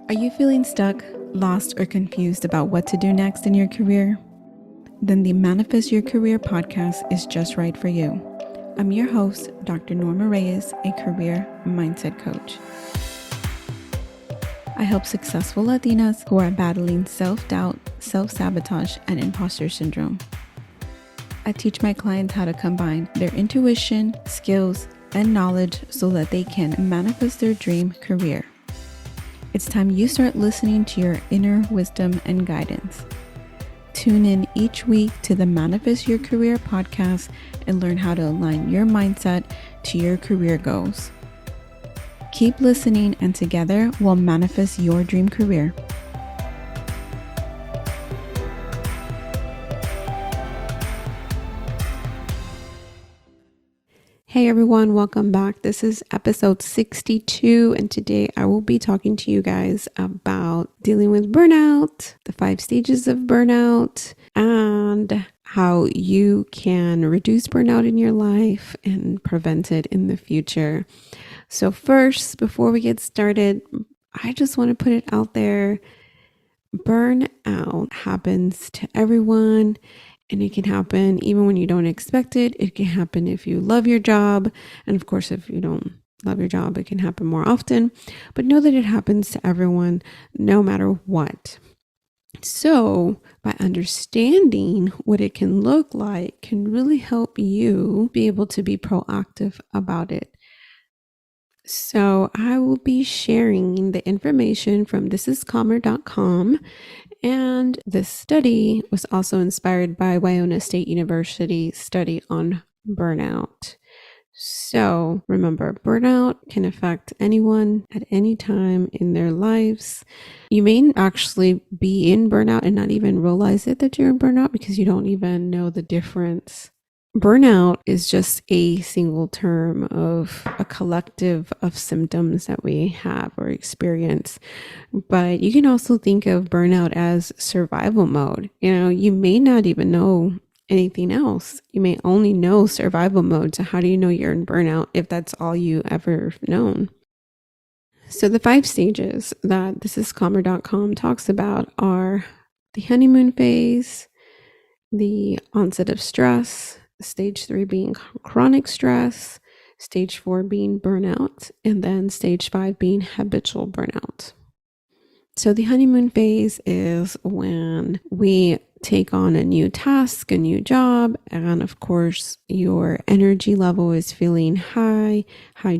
Are you feeling stuck, lost, or confused about what to do next in your career? Then the Manifest Your Career podcast is just right for you. I'm your host, Dr. Norma Reyes, a career mindset coach. I help successful Latinas who are battling self-doubt, self-sabotage, and imposter syndrome. I teach my clients how to combine their intuition, skills, and knowledge so that they can manifest their dream career. It's time you start listening to your inner wisdom and guidance. Tune in each week to the Manifest Your Career podcast and learn how to align your mindset to your career goals. Keep listening, and together we'll manifest your dream career. Hey everyone, welcome back. This is episode 62, and today I will be talking to you guys about dealing with burnout, the 5 stages of burnout, and how you can reduce burnout in your life and prevent it in the future. So first, before we get started, I just want to put it out there. Burnout happens to everyone. And it can happen even when you don't expect it. It can happen if you love your job. And of course, if you don't love your job, it can happen more often. But know that it happens to everyone, no matter what. So by understanding what it can look like can really help you be able to be proactive about it. So I will be sharing the information from thisiscalmer.com. And this study was also inspired by Wyoming State University's study on burnout. So remember, burnout can affect anyone at any time in their lives. You may actually be in burnout and not even realize it that you're in burnout because you don't even know the difference. Burnout is just a single term of a collective of symptoms that we have or experience. But you can also think of burnout as survival mode. You may not even know anything else. You may only know survival mode. So how do you know you're in burnout if that's all you ever known? So the 5 stages that thisiscalmer.com talks about are the honeymoon phase, the onset of stress, stage 3 being chronic stress, stage 4 being burnout, and then stage 5 being habitual burnout. So the honeymoon phase is when we take on a new task, a new job, and of course your energy level is feeling high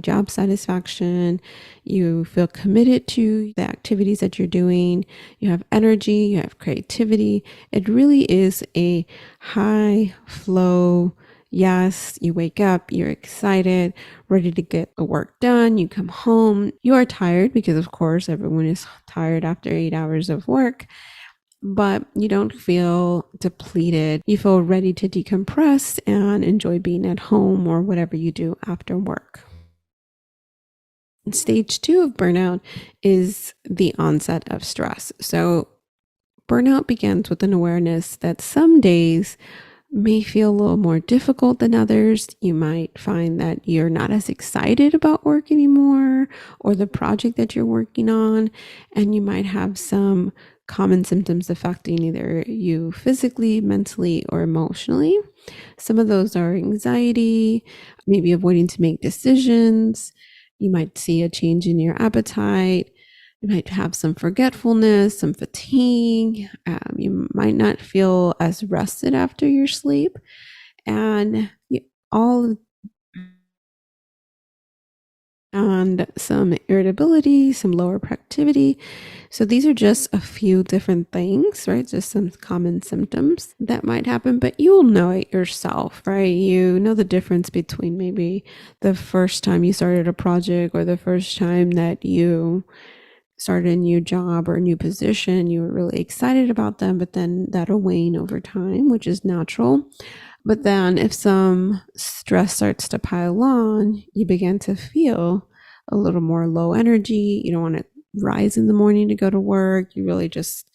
job satisfaction. You feel committed to the activities that you're doing. You have energy, you have creativity. It really is a high flow. Yes, you wake up, you're excited, ready to get the work done. You come home, you are tired because of course everyone is tired after 8 hours of work, but you don't feel depleted. You feel ready to decompress and enjoy being at home or whatever you do after work. Stage 2 of burnout is the onset of stress. So burnout begins with an awareness that some days may feel a little more difficult than others. You might find that you're not as excited about work anymore or the project that you're working on, and you might have some common symptoms affecting either you physically, mentally, or emotionally. Some of those are anxiety, maybe avoiding to make decisions. You might see a change in your appetite. You might have some forgetfulness, some fatigue. You might not feel as rested after your sleep, and some irritability, some lower productivity. So these are just a few different things, right? Just some common symptoms that might happen, but you'll know it yourself, right? You know the difference between maybe the first time you started a project or the first time that you started a new job or a new position. You were really excited about them, but then that'll wane over time, which is natural. But then if some stress starts to pile on, you begin to feel a little more low energy. You don't want to rise in the morning to go to work. You really just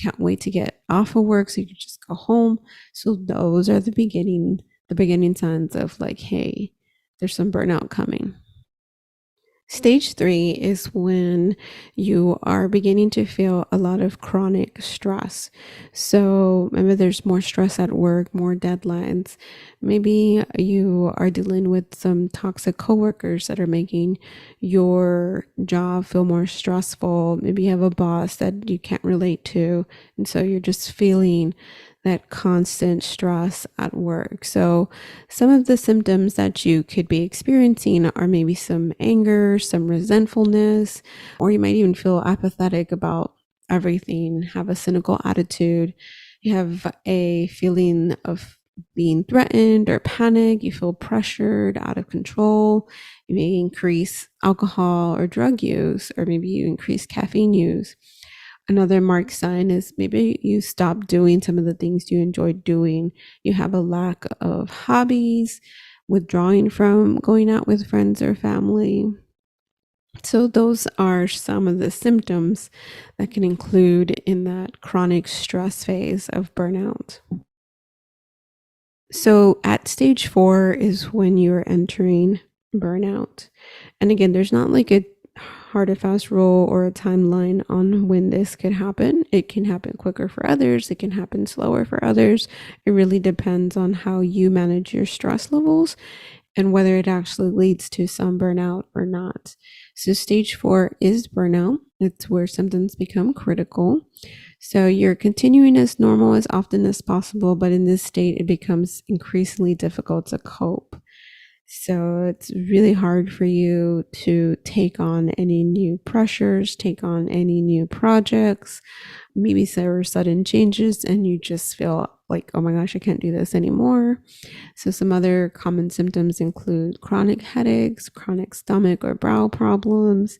can't wait to get off of work so you can just go home. So those are the beginning signs of like, hey, there's some burnout coming. Stage 3 is when you are beginning to feel a lot of chronic stress. So maybe there's more stress at work, more deadlines. Maybe you are dealing with some toxic coworkers that are making your job feel more stressful. Maybe you have a boss that you can't relate to. And so you're just feeling that constant stress at work. So some of the symptoms that you could be experiencing are maybe some anger, some resentfulness, or you might even feel apathetic about everything, have a cynical attitude. You have a feeling of being threatened or panic. You feel pressured, out of control. You may increase alcohol or drug use, or maybe you increase caffeine use. Another marked sign is maybe you stop doing some of the things you enjoyed doing. You have a lack of hobbies, withdrawing from going out with friends or family. So those are some of the symptoms that can include in that chronic stress phase of burnout. So at stage 4 is when you're entering burnout. And again, there's not like a hard and fast rule or a timeline on when this could happen. It can happen quicker for others. It can happen slower for others. It really depends on how you manage your stress levels and whether it actually leads to some burnout or not. So stage 4 is burnout. It's where symptoms become critical. So you're continuing as normal as often as possible, but in this state, it becomes increasingly difficult to cope. So it's really hard for you to take on any new pressures, take on any new projects. Maybe there are sudden changes and you just feel like, oh my gosh, I can't do this anymore. So some other common symptoms include chronic headaches, chronic stomach or brow problems,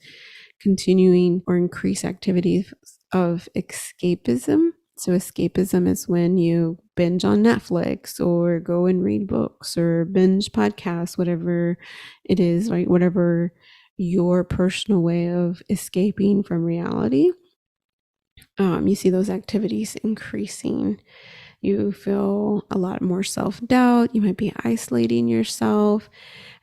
continuing or increased activities of escapism. So escapism is when you binge on Netflix or go and read books or binge podcasts, whatever it is, right? Whatever your personal way of escaping from reality. You see those activities increasing. You feel a lot more self-doubt. You might be isolating yourself.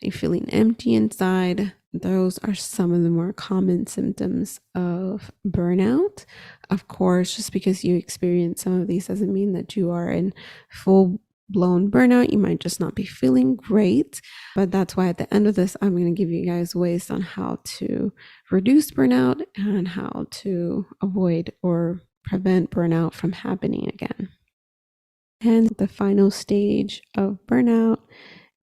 You're feeling empty inside. Those are some of the more common symptoms of burnout. Of course, just because you experience some of these doesn't mean that you are in full blown burnout. You might just not be feeling great. But that's why at the end of this, I'm going to give you guys ways on how to reduce burnout and how to avoid or prevent burnout from happening again. And the final stage of burnout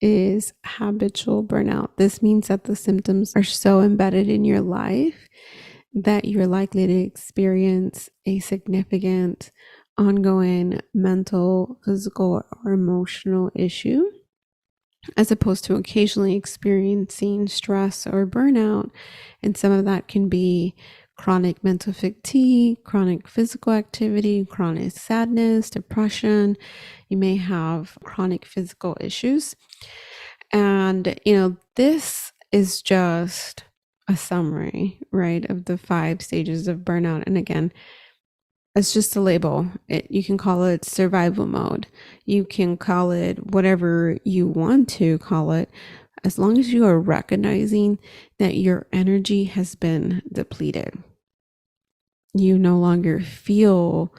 is habitual burnout. This means that the symptoms are so embedded in your life that you're likely to experience a significant ongoing mental, physical, or emotional issue, as opposed to occasionally experiencing stress or burnout. And some of that can be chronic mental fatigue, chronic physical activity, chronic sadness, depression. You may have chronic physical issues. And, this is just a summary, right, of the 5 stages of burnout. And again, it's just a label. You can call it survival mode. You can call it whatever you want to call it, as long as you are recognizing that your energy has been depleted. You no longer feel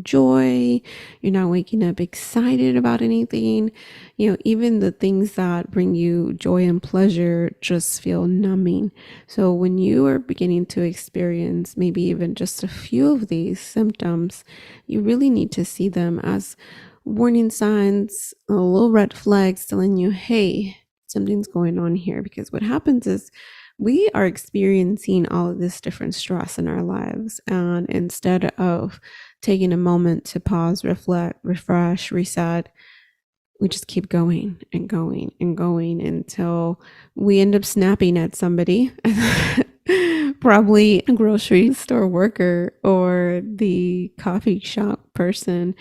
joy. You're not waking up excited about anything. Even the things that bring you joy and pleasure just feel numbing. So when you are beginning to experience maybe even just a few of these symptoms, you really need to see them as warning signs, little red flags telling you, hey, something's going on here. Because what happens is we are experiencing all of this different stress in our lives. And instead of taking a moment to pause, reflect, refresh, reset, we just keep going and going and going until we end up snapping at somebody, probably a grocery store worker or the coffee shop person,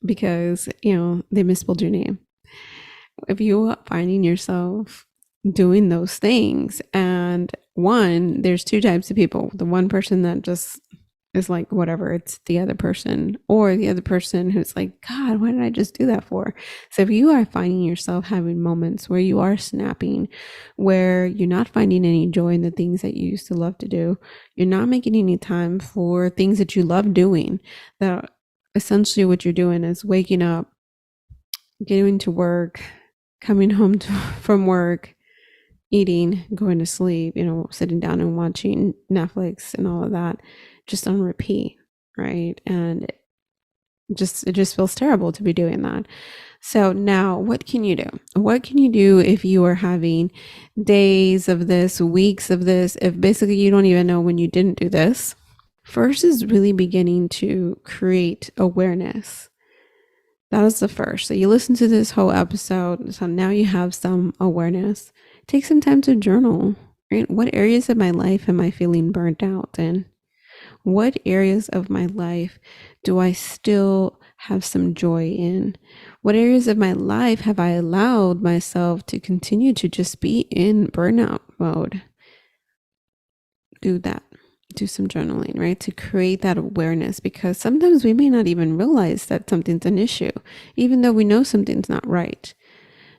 because, they misspelled your name. If you are finding yourself doing those things, and there's 2 types of people. The one person that just is like whatever, it's the other person, or the other person who's like, God, why did I just do that for? So if you are finding yourself having moments where you are snapping, where you're not finding any joy in the things that you used to love to do, you're not making any time for things that you love doing, that essentially what you're doing is waking up, getting to work, coming home from work, eating, going to sleep, sitting down and watching Netflix and all of that just on repeat, right? And it just feels terrible to be doing that. So now what can you do? What can you do if you are having days of this, weeks of this, if basically you don't even know when you didn't do this? First is really beginning to create awareness. That is the first. So you listen to this whole episode, so now you have some awareness. Take some time to journal, right? What areas of my life am I feeling burnt out in? What areas of my life do I still have some joy in? What areas of my life have I allowed myself to continue to just be in burnout mode? Do that. Do some journaling, right? To create that awareness, because sometimes we may not even realize that something's an issue, even though we know something's not right.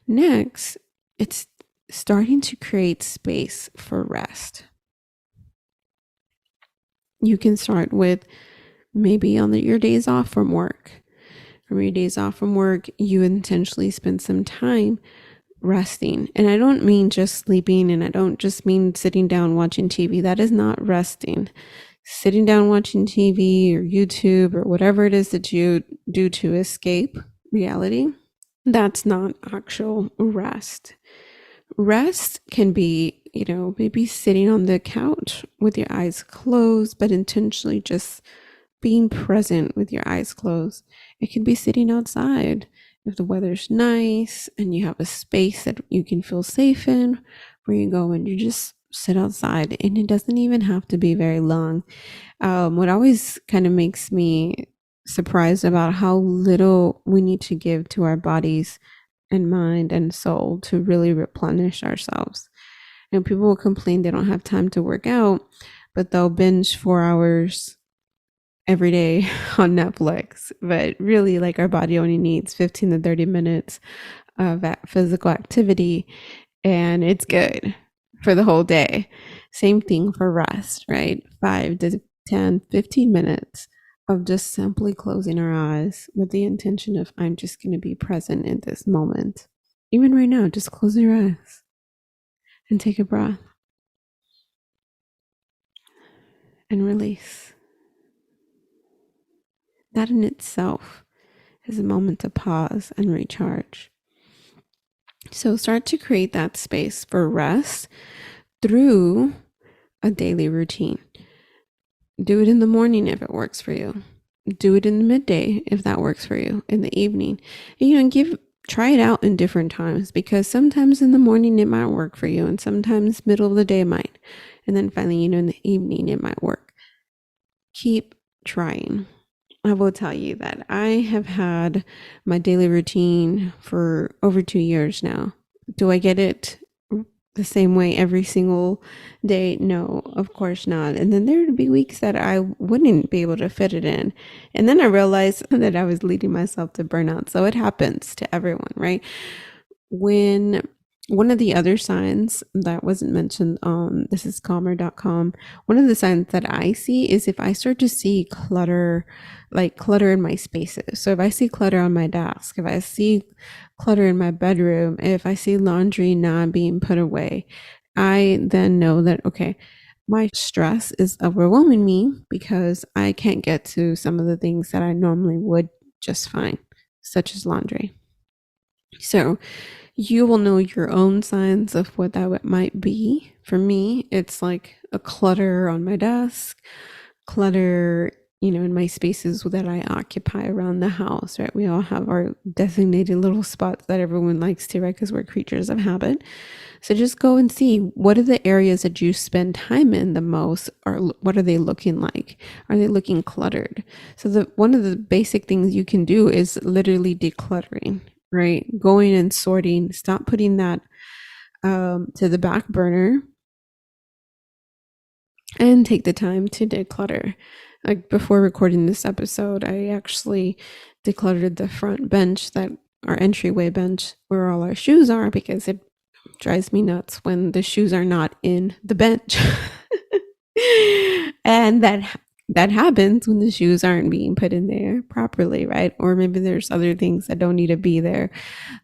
Next, it's starting to create space for rest. You can start with maybe on your days off from work. From your days off from work, you intentionally spend some time resting. And I don't mean just sleeping, and I don't just mean sitting down watching TV. That is not resting. Sitting down watching TV or YouTube or whatever it is that you do to escape reality, that's not actual rest. Rest can be, maybe sitting on the couch with your eyes closed, but intentionally just being present with your eyes closed. It can be sitting outside if the weather's nice and you have a space that you can feel safe in, where you go and you just sit outside, and it doesn't even have to be very long. What always kind of makes me surprised about how little we need to give to our bodies and mind and soul to really replenish ourselves. People will complain they don't have time to work out, but they'll binge 4 hours every day on Netflix. But really, like, our body only needs 15 to 30 minutes of that physical activity, and it's good for the whole day. Same thing for rest, right? 5 to 10, 15 minutes of just simply closing our eyes with the intention of, I'm just going to be present in this moment. Even right now, just close your eyes and take a breath and release. That in itself is a moment to pause and recharge. So start to create that space for rest through a daily routine. Do it in the morning if it works for you. Do it in the midday if that works for you, in the evening. And, try it out in different times, because sometimes in the morning it might work for you, and sometimes middle of the day might. And then finally, in the evening it might work. Keep trying. I will tell you that I have had my daily routine for over 2 years now. Do I get it the same way every single day? No, of course not. And then there would be weeks that I wouldn't be able to fit it in. And then I realized that I was leading myself to burnout. So it happens to everyone, right? When one of the other signs that wasn't mentioned on thisiscalmer.com, one of the signs that I see is if I start to see clutter, like clutter in my spaces. So if I see clutter on my desk, if I see clutter in my bedroom, if I see laundry not being put away, I then know that, okay, my stress is overwhelming me because I can't get to some of the things that I normally would just fine, such as laundry. So you will know your own signs of what that might be. For me, it's like a clutter on my desk, clutter, in my spaces that I occupy around the house, right? We all have our designated little spots that everyone likes to, right? Because we're creatures of habit. So just go and see, what are the areas that you spend time in the most, or what are they looking like? Are they looking cluttered? So one of the basic things you can do is literally decluttering, right? Going and sorting. Stop putting that to the back burner, and take the time to declutter. Like before recording this episode, I actually decluttered the front bench, that our entryway bench where all our shoes are, because it drives me nuts when the shoes are not in the bench. And that happens when the shoes aren't being put in there properly, right? Or maybe there's other things that don't need to be there.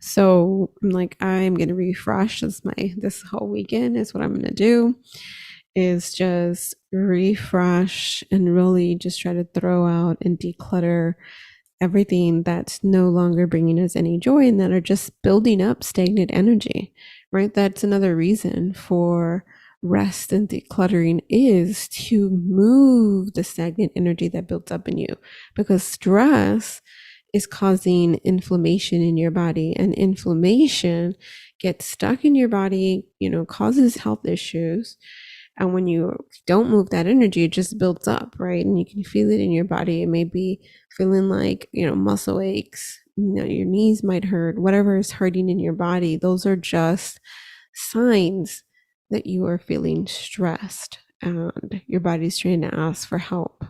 So I'm like, I'm gonna refresh this whole weekend is what I'm gonna do, is just refresh and really just try to throw out and declutter everything that's no longer bringing us any joy and that are just building up stagnant energy, right? That's another reason for rest and decluttering, is to move the stagnant energy that built up in you, because stress is causing inflammation in your body, and inflammation gets stuck in your body, causes health issues. And when you don't move that energy, it just builds up, right? And you can feel it in your body. It may be feeling like, muscle aches, your knees might hurt, whatever is hurting in your body. Those are just signs that you are feeling stressed and your body's trying to ask for help.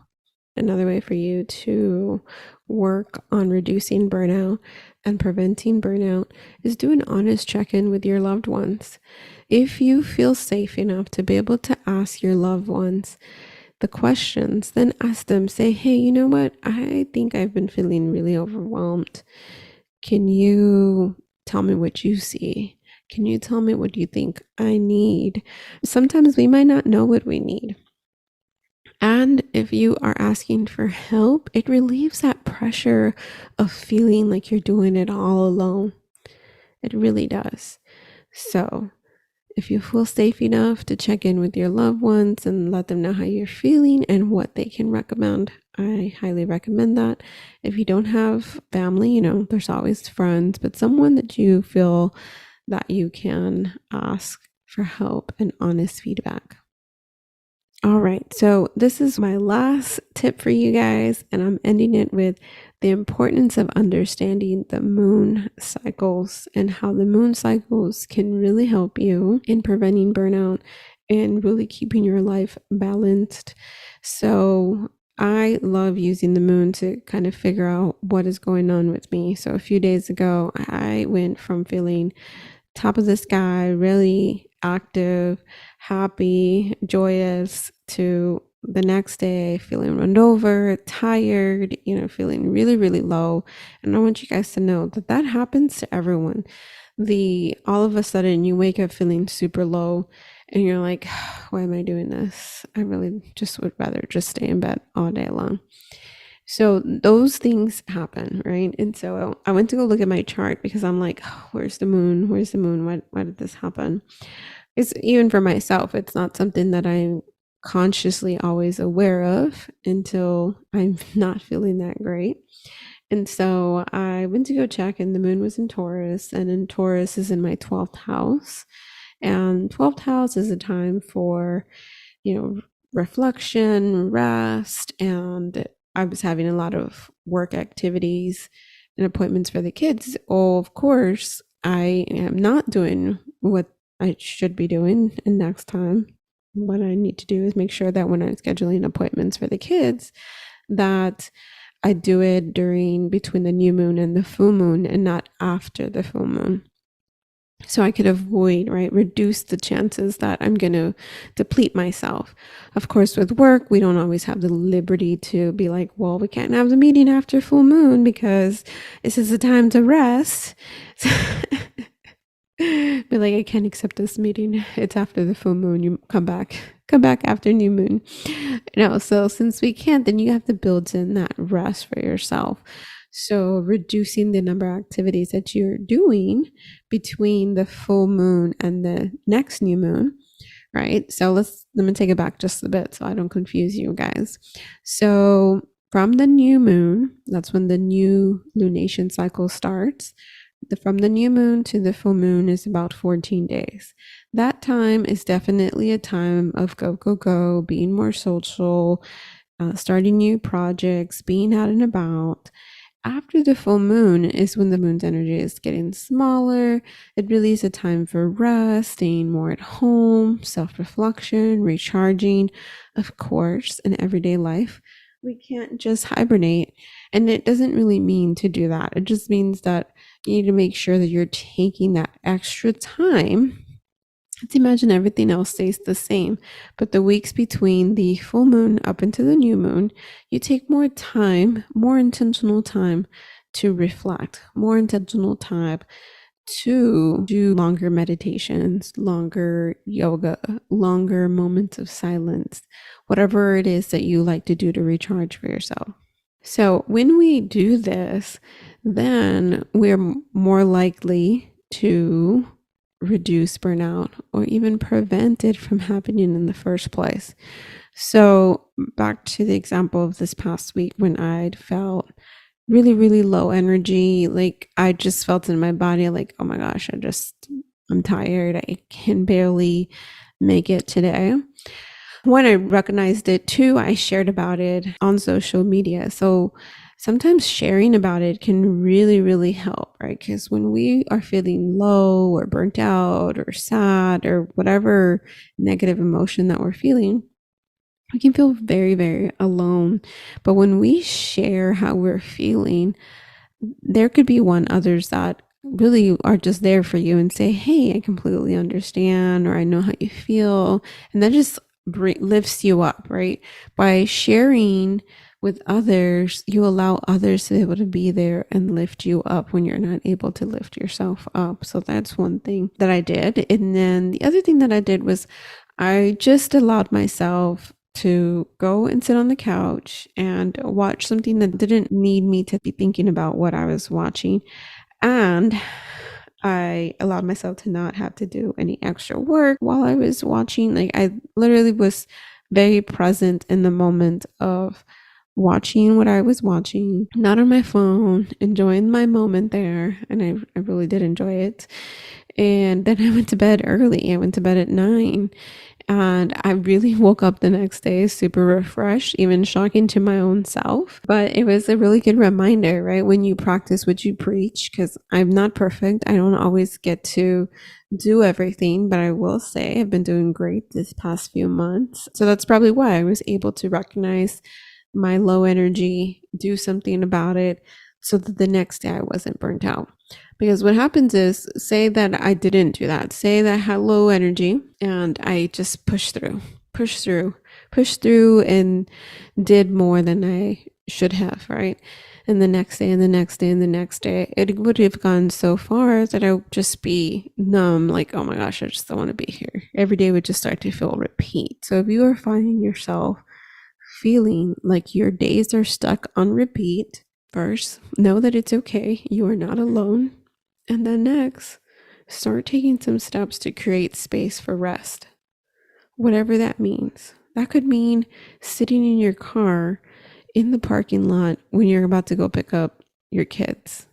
Another way for you to work on reducing burnout and preventing burnout is do an honest check-in with your loved ones. If you feel safe enough to be able to ask your loved ones the questions, then ask them, say, hey, you know what? I think I've been feeling really overwhelmed. Can you tell me what you see? Can you tell me what you think I need? Sometimes we might not know what we need. And if you are asking for help, it relieves that pressure of feeling like you're doing it all alone. It really does. So if you feel safe enough to check in with your loved ones and let them know how you're feeling and what they can recommend, I highly recommend that. If you don't have family, there's always friends, but someone that you feel that you can ask for help and honest feedback. All right, so this is my last tip for you guys, and I'm ending it with the importance of understanding the moon cycles and how the moon cycles can really help you in preventing burnout and really keeping your life balanced. So I love using the moon to kind of figure out what is going on with me. So a few days ago, I went from feeling top of the sky, really active, happy, joyous, to the next day feeling run over, tired, feeling really, really low. And I want you guys to know that that happens to everyone. All of a sudden you wake up feeling super low and you're like, why am I doing this? I really just would rather just stay in bed all day long. So those things happen, right? And so I went to go look at my chart because I'm like, oh, where's the moon? Where's the moon? Why did this happen? It's even for myself, it's not something that I'm consciously always aware of until I'm not feeling that great. And so I went to go check, and the moon was in Taurus, and in Taurus is in my 12th house. And 12th house is a time for, reflection, rest, and I was having a lot of work activities and appointments for the kids. Oh, of course, I am not doing what I should be doing. And next time, what I need to do is make sure that when I'm scheduling appointments for the kids, that I do it between the new moon and the full moon and not after the full moon. So I could avoid, right, reduce the chances that I'm going to deplete myself. Of course, with work, we don't always have the liberty to be like, well, we can't have the meeting after full moon because this is the time to rest. Be like, I can't accept this meeting. It's after the full moon. You come back after new moon. So since we can't, then you have to build in that rest for yourself. So reducing the number of activities that you're doing between the full moon and the next new moon, right? So let me take it back just a bit so I don't confuse you guys. So from the new moon, that's when the new lunation cycle starts. From the new moon to the full moon is about 14 days. That time is definitely a time of go, being more social, starting new projects, being out and about. After the full moon is when the moon's energy is getting smaller. It really is a time for rest, staying more at home, self-reflection, recharging, of course, in everyday life. We can't just hibernate. And it doesn't really mean to do that. It just means that you need to make sure that you're taking that extra time. Let's imagine everything else stays the same, but the weeks between the full moon up into the new moon, you take more time, more intentional time to reflect, more intentional time to do longer meditations, longer yoga, longer moments of silence, whatever it is that you like to do to recharge for yourself. So when we do this, then we're more likely to reduce burnout or even prevent it from happening in the first place. So back to the example of this past week when I'd felt really, really low energy. Like I just felt in my body like, oh my gosh, I'm tired. I can barely make it today. When I recognized it too, I shared about it on social media. So sometimes sharing about it can really, really help, right? Because when we are feeling low or burnt out or sad or whatever negative emotion that we're feeling, we can feel very, very alone. But when we share how we're feeling, there could be others that really are just there for you and say, hey, I completely understand, or I know how you feel. And that just lifts you up, right? By sharing with others, you allow others to be able to be there and lift you up when you're not able to lift yourself up. So that's one thing that I did. And then the other thing that I did was I just allowed myself to go and sit on the couch and watch something that didn't need me to be thinking about what I was watching. And I allowed myself to not have to do any extra work while I was watching. Like I literally was very present in the moment of watching what I was watching, not on my phone, enjoying my moment there. And I really did enjoy it. And then I went to bed early. I went to bed at 9. And I really woke up the next day super refreshed, even shocking to my own self. But it was a really good reminder, right? When you practice what you preach, because I'm not perfect. I don't always get to do everything, but I will say I've been doing great this past few months. So that's probably why I was able to recognize my low energy, do something about it so that the next day I wasn't burnt out. Because what happens is, say that I didn't do that. Say that I had low energy and I just pushed through and did more than I should have, right? And the next day and the next day and the next day, it would have gone so far that I would just be numb, like, oh my gosh, I just don't want to be here. Every day would just start to feel repeat. So if you are finding yourself feeling like your days are stuck on repeat, first, know that it's okay. You are not alone. And then next, start taking some steps to create space for rest. Whatever that means. That could mean sitting in your car in the parking lot when you're about to go pick up your kids.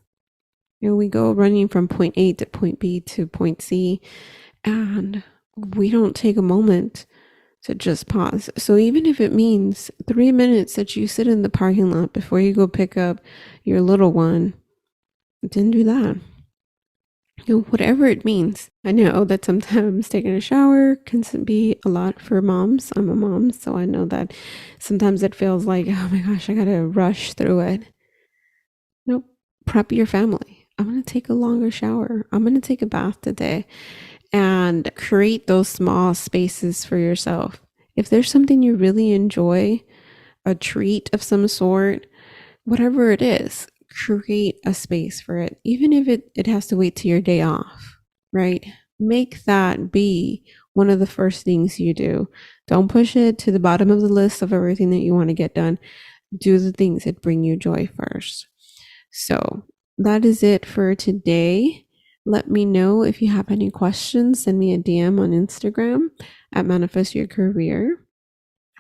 We go running from point A to point B to point C, and we don't take a moment to just pause. So even if it means 3 minutes that you sit in the parking lot before you go pick up your little one, then do that. Whatever it means. I know that sometimes taking a shower can be a lot for moms. I'm a mom, so I know that sometimes it feels like, oh my gosh, I gotta rush through it. Prep your family. I'm gonna take a longer shower. I'm gonna take a bath today, and create those small spaces for yourself. If there's something you really enjoy, a treat of some sort, whatever it is, create a space for it, even if it has to wait till your day off, right? Make that be one of the first things you do. Don't push it to the bottom of the list of everything that you want to get done. Do the things that bring you joy first. So that is it for today. Let me know if you have any questions. Send me a DM on Instagram at Manifest Your Career.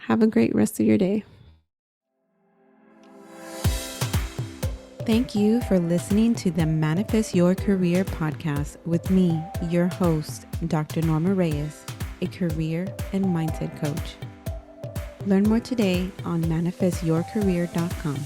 Have a great rest of your day. Thank you for listening to the Manifest Your Career podcast with me, your host, Dr. Norma Reyes, a career and mindset coach. Learn more today on manifestyourcareer.com.